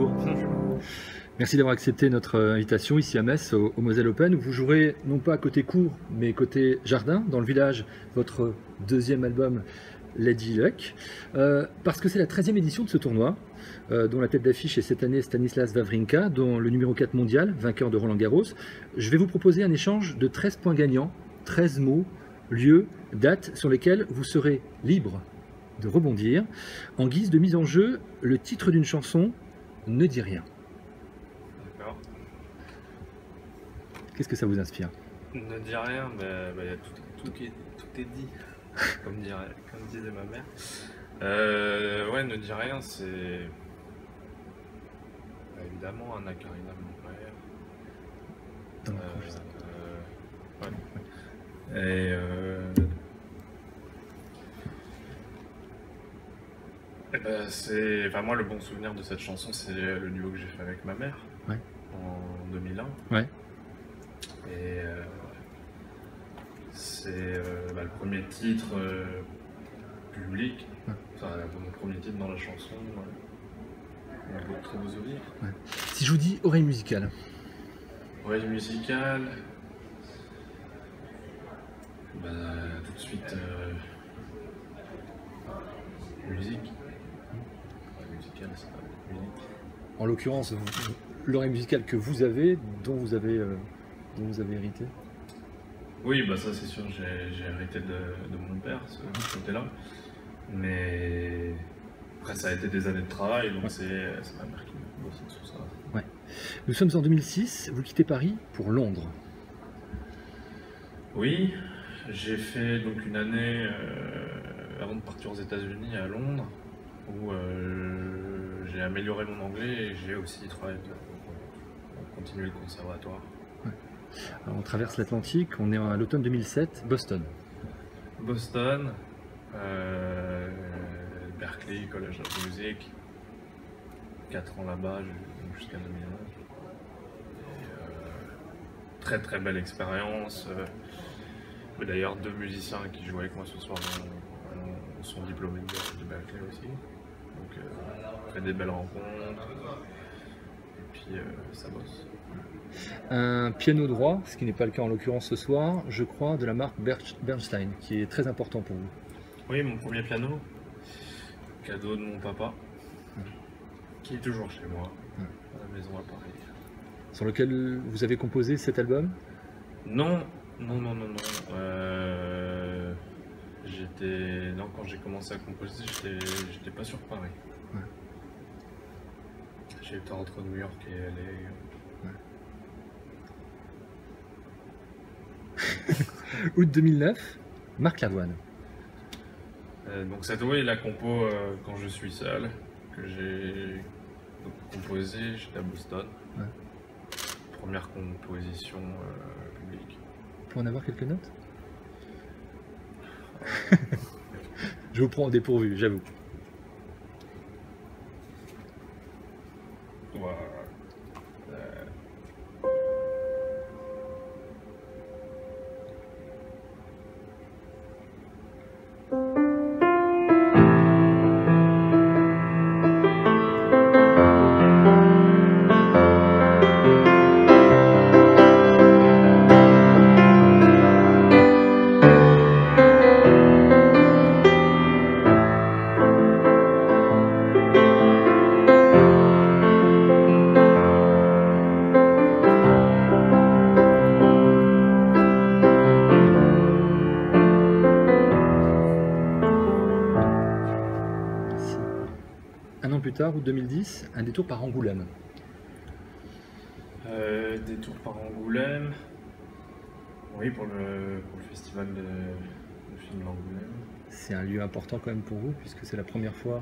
bonjour. Merci d'avoir accepté notre invitation ici à Metz, au Moselle Open, où vous jouerez non pas côté court, mais côté jardin, dans le village, votre deuxième album, Lady Luck, parce que c'est la 13e édition de ce tournoi, dont la tête d'affiche est cette année Stanislas Wawrinka, dont le numéro 4 mondial, vainqueur de Roland Garros. Je vais vous proposer un échange de 13 points gagnants, 13 mots, lieux, dates sur lesquels vous serez libre de rebondir. En guise de mise en jeu, le titre d'une chanson, Ne dis rien. D'accord. Qu'est-ce que ça vous inspire? Ne dis rien, mais y a tout est dit, comme disait ma mère. Ouais, ne dis rien, c'est évidemment Anna Karina, mon père. Ouais. Et c'est, enfin moi le bon souvenir de cette chanson, c'est le duo que j'ai fait avec ma mère, Ouais. en 2001. Ouais. Et c'est le premier titre public, Ouais. enfin mon premier titre dans la chanson, un beau, très beau souvenir. Ouais. Si je vous dis oreille musicale. Oreille musicale, tout de suite musique. Oreille musicale, c'est pas musique. En l'occurrence, l'oreille musicale que vous avez, dont vous avez hérité. Oui, ça c'est sûr, j'ai hérité de mon père, ce côté-là. Mais après, ça a été des années de travail, donc c'est ma mère qui m'a bossé sur ça. Ouais. Nous sommes en 2006, vous quittez Paris pour Londres. Oui, j'ai fait donc une année avant de partir aux États-Unis à Londres, où j'ai amélioré mon anglais et j'ai aussi travaillé pour continuer le conservatoire. Ouais. Alors, on traverse l'Atlantique, on est à l'automne 2007, Boston. Boston, Berkeley, College of Music, 4 ans là-bas jusqu'à 2011. Très très belle expérience. D'ailleurs, 2 musiciens qui jouent avec moi ce soir sont diplômés de Berkeley aussi. Donc, on fait des belles rencontres. Et puis, ça bosse. Un piano droit, ce qui n'est pas le cas en l'occurrence ce soir, je crois, de la marque Bernstein, qui est très important pour vous. Oui, mon premier piano, cadeau de mon papa, qui est toujours chez moi, à la maison à Paris. Sur lequel vous avez composé cet album? Non. Quand j'ai commencé à composer, j'étais pas sur Paris. Ouais. J'étais entre New York et LA. Ouais. Août 2009, Marc Lavoine. Donc cette est la compo quand je suis seul, que j'ai composé, j'étais à Boston. Ouais. Première composition publique. On peut en avoir quelques notes? Je vous prends au dépourvu, j'avoue. Ouais. Un an plus tard, août 2010, un détour par Angoulême. Détour par Angoulême. Oui, pour le festival de film d'Angoulême. C'est un lieu important quand même pour vous, puisque c'est la première fois.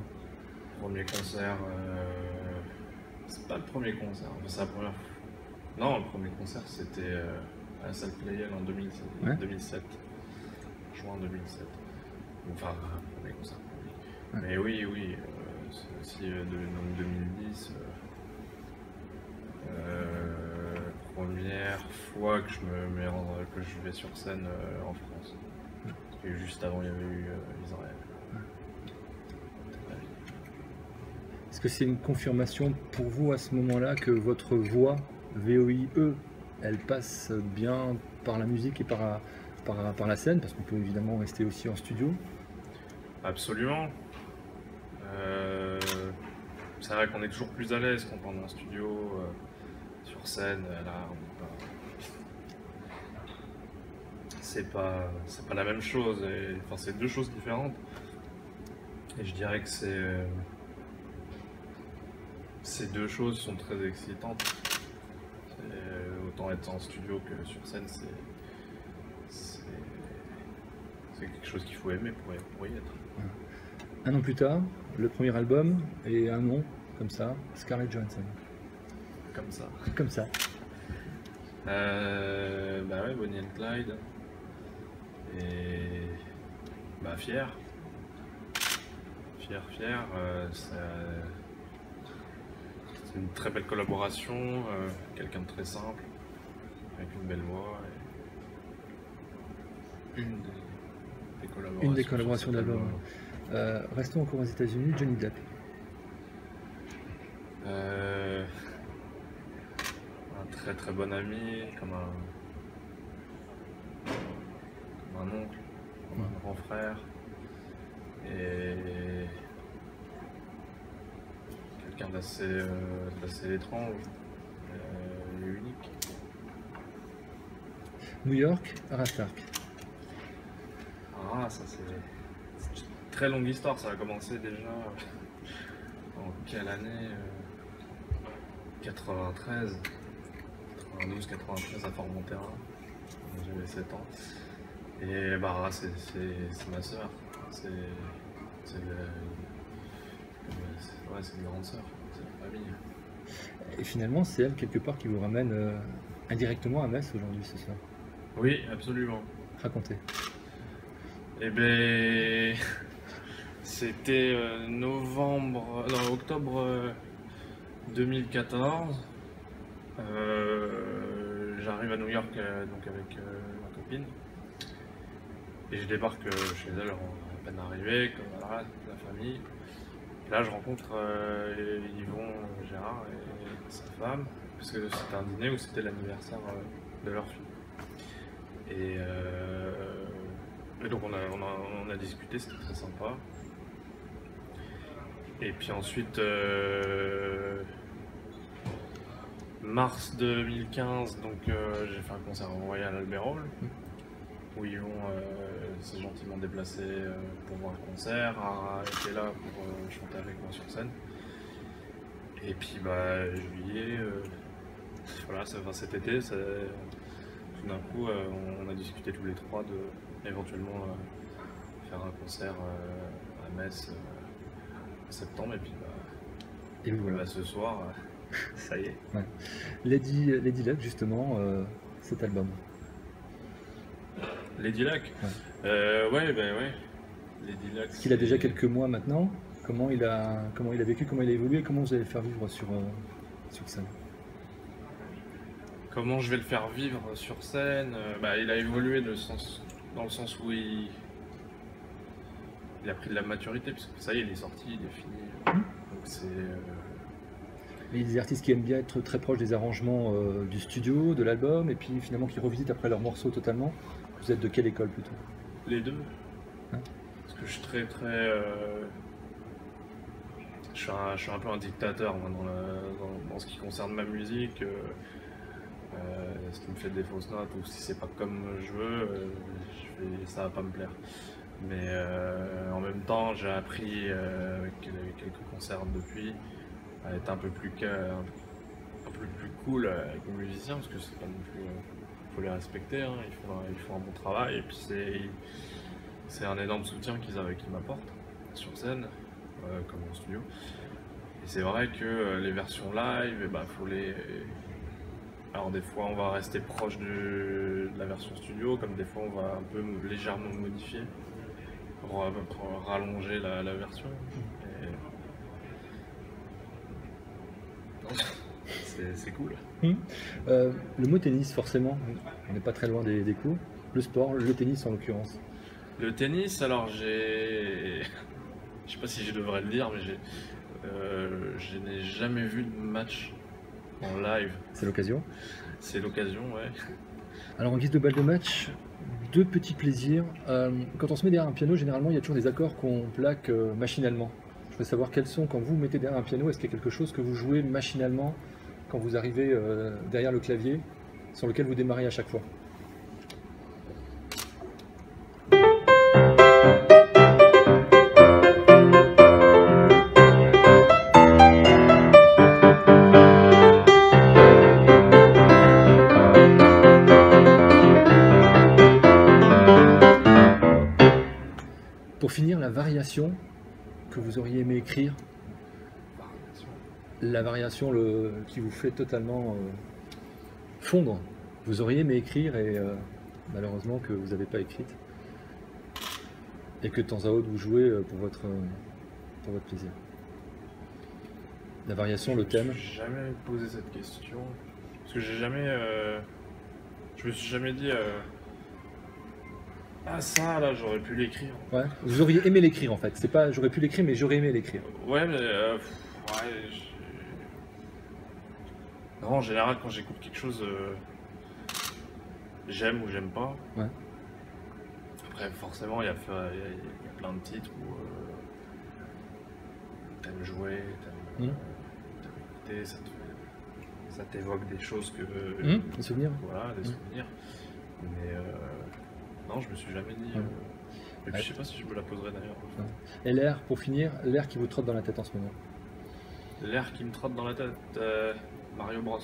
Premier concert. C'est pas le premier concert, c'est la première fois. Non, le premier concert c'était à la salle Playel en 2007. Ouais. 2007. Juin 2007. Enfin, premier concert public. Ouais. Mais oui, c'est aussi donc 2010. Première fois que je vais sur scène en France. Parce que juste avant il y avait eu Israël. que c'est une confirmation pour vous à ce moment-là que votre voix, VOIE, elle passe bien par la musique et par la scène, parce qu'on peut évidemment rester aussi en studio? Absolument. C'est vrai qu'on est toujours plus à l'aise quand on est en studio, sur scène, là, c'est pas la même chose, enfin c'est deux choses différentes. Et je dirais que ces deux choses sont très excitantes. Autant être en studio que sur scène, c'est quelque chose qu'il faut aimer pour y être. Un an plus tard, le premier album et un nom comme ça, Scarlett Johansson. Comme ça. Comme ça. Bah ouais, Bonnie and Clyde. Et bah fier. C'est une très belle collaboration, quelqu'un de très simple, avec une belle voix. Et Une des collaborations d'album. Restons encore aux États-Unis, Johnny Depp. Un très très bon ami, comme un oncle, comme un grand frère. Et quelqu'un d'assez étrange et unique. New York, Ara Stark. Ah, ça c'est une très longue histoire, ça a commencé déjà en quelle année 93, 92, 93 à Formentera, j'avais 7 ans. Et bah c'est ma soeur, c'est une grande soeur, c'est la famille. Et finalement, c'est elle quelque part qui vous ramène indirectement à Metz aujourd'hui, c'est ça? Oui, absolument. Racontez. Eh ben, c'était octobre 2014. J'arrive à New York donc avec ma copine et je débarque chez elle à peine arrivé, comme voilà, la famille. Et là, je rencontre Yvon, Gérard et sa femme, parce que c'était un dîner où c'était l'anniversaire de leur fille. Et donc on a discuté, c'était très sympa. Et puis ensuite, mars 2015, donc j'ai fait un concert au Royal Albert Hall, où Yvon s'est gentiment déplacé pour voir le concert, a été là pour chanter avec moi sur scène. Et puis bah, juillet, voilà, cet été, tout d'un coup, on a discuté tous les trois de éventuellement faire un concert à Metz en septembre. Et puis et voilà. ce soir, ça y est. Ouais. Lady Luck, justement, cet album. Lady Luck. Ouais. Lady Luck. Parce qu'il a déjà quelques mois maintenant. Comment il a vécu, comment il a évolué, comment vous allez le faire vivre sur scène? Comment je vais le faire vivre sur scène? Il a évolué dans le sens où il a pris de la maturité, parce que ça y est, il est sorti, il est fini. Donc c'est. Il y a des artistes qui aiment bien être très proches des arrangements du studio, de l'album, et puis finalement qui revisitent après leurs morceaux totalement. Vous êtes de quelle école plutôt? Les deux. Parce que je suis très je suis un peu un dictateur moi, dans ce qui concerne ma musique. Si tu me fais des fausses notes ou si c'est pas comme je veux, ça va pas me plaire. Mais en même temps, j'ai appris avec quelques concerts depuis à être un peu plus cool avec les musiciens, parce que c'est pas non plus, faut les respecter, hein, ils font un bon travail, et puis c'est un énorme soutien qu'ils m'apportent sur scène comme en studio. Et c'est vrai que les versions live, faut les. Alors des fois on va rester proche de la version studio, comme des fois on va un peu légèrement modifier pour rallonger la version. C'est cool. Le mot tennis, forcément, on n'est pas très loin des cours. Le sport, le tennis en l'occurrence. Le tennis, alors je sais pas si je devrais le dire, mais Je n'ai jamais vu de match en live. C'est l'occasion. C'est l'occasion, ouais. Alors en guise de balle de match, deux petits plaisirs. Quand on se met derrière un piano, généralement il y a toujours des accords qu'on plaque machinalement. Je voudrais savoir quels sont, quand vous vous mettez derrière un piano, est-ce qu'il y a quelque chose que vous jouez machinalement quand vous arrivez derrière le clavier, sur lequel vous démarrez à chaque fois? Pour finir, la variation que vous auriez aimé écrire, la variation qui vous fait totalement fondre, vous auriez aimé écrire et malheureusement que vous n'avez pas écrite, et que de temps à autre vous jouez pour votre plaisir. La variation, le thème. Je me suis jamais posé cette question, parce que je me suis jamais dit ah ça là j'aurais pu l'écrire. Ouais. Vous auriez aimé l'écrire en fait. C'est pas j'aurais pu l'écrire, mais j'aurais aimé l'écrire. Ouais, mais non, en général quand j'écoute quelque chose, j'aime ou j'aime pas. Ouais. Après forcément il y a plein de titres où t'aimes jouer, t'aimes écouter, ça t'évoque des choses que des souvenirs. Voilà, des souvenirs. Mais non, je me suis jamais dit. Et puis je sais pas si je me la poserai d'ailleurs. Et l'air, pour finir, l'air qui vous trotte dans la tête en ce moment. L'air qui me trotte dans la tête, Mario Bros.